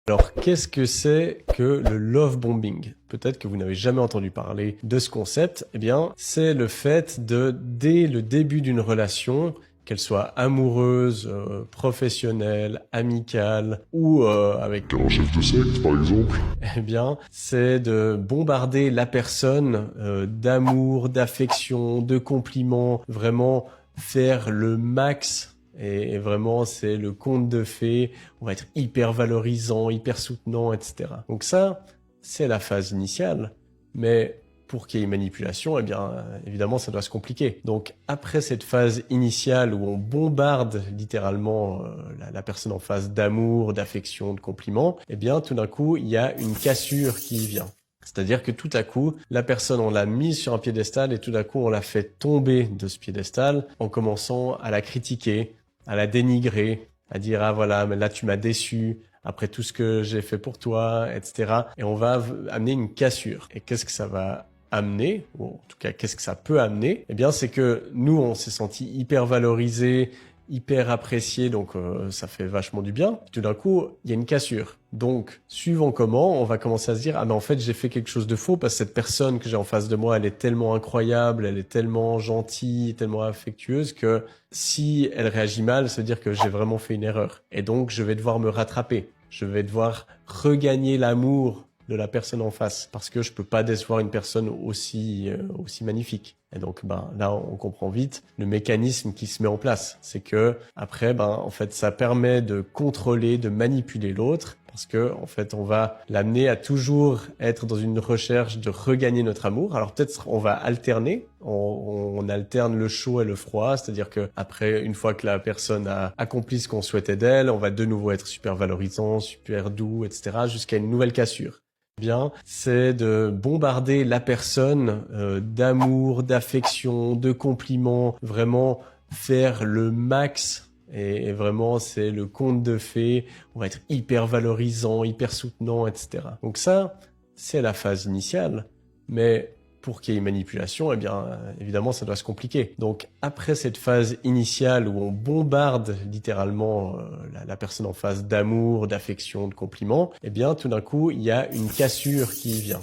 Alors, qu'est-ce que c'est que le love bombing? Peut-être que vous n'avez jamais entendu parler de ce concept. Eh bien, c'est le fait de, dès le début d'une relation, qu'elle soit amoureuse, professionnelle, amicale ou avec Un chef de secte, par exemple. eh bien, c'est de bombarder la personne d'amour, d'affection, de compliments, vraiment faire le max. Et vraiment, c'est le conte de fées. On va être hyper valorisant, hyper soutenant, etc. Donc ça, c'est la phase initiale. Mais pour qu'il y ait une manipulation, eh bien, évidemment, ça doit se compliquer. Donc, après cette phase initiale où on bombarde littéralement la personne en phase d'amour, d'affection, de compliments, eh bien, tout d'un coup, il y a une cassure qui vient. C'est-à-dire que tout à coup, la personne, on l'a mise sur un piédestal et tout d'un coup, on l'a fait tomber de ce piédestal en commençant à la critiquer, à la dénigrer, à dire « Ah voilà, mais là tu m'as déçu, après tout ce que j'ai fait pour toi, etc. » Et on va amener une cassure. Et qu'est-ce que ça va amener, ou en tout cas qu'est-ce que ça peut amener? Eh bien c'est que nous, on s'est senti hyper valorisé, hyper apprécié, donc ça fait vachement du bien. Tout d'un coup, il y a une cassure. Donc, suivant comment, on va commencer à se dire « Ah mais en fait, j'ai fait quelque chose de faux parce que cette personne que j'ai en face de moi, elle est tellement incroyable, elle est tellement gentille, tellement affectueuse que si elle réagit mal, ça veut dire que j'ai vraiment fait une erreur. Et donc, je vais devoir me rattraper. Je vais devoir regagner l'amour de la personne en face parce que je peux pas décevoir une personne aussi magnifique. Et donc là on comprend vite le mécanisme qui se met en place, c'est que après en fait ça permet de contrôler, de manipuler l'autre parce que en fait on va l'amener à toujours être dans une recherche de regagner notre amour. Alors peut-être on va alterner, on alterne le chaud et le froid, c'est-à-dire que après une fois que la personne a accompli ce qu'on souhaitait d'elle, on va de nouveau être super valorisant, super doux, etc. jusqu'à une nouvelle cassure. Bien, c'est de bombarder la personne d'amour, d'affection, de compliments, vraiment faire le max. Et vraiment, c'est le conte de fées. On va être hyper valorisant, hyper soutenant, etc. Donc ça, c'est la phase initiale. Mais pour qu'il y ait une manipulation, eh bien, évidemment, ça doit se compliquer. Donc, après cette phase initiale où on bombarde littéralement la personne en phase d'amour, d'affection, de compliments, eh bien, tout d'un coup, il y a une cassure qui vient.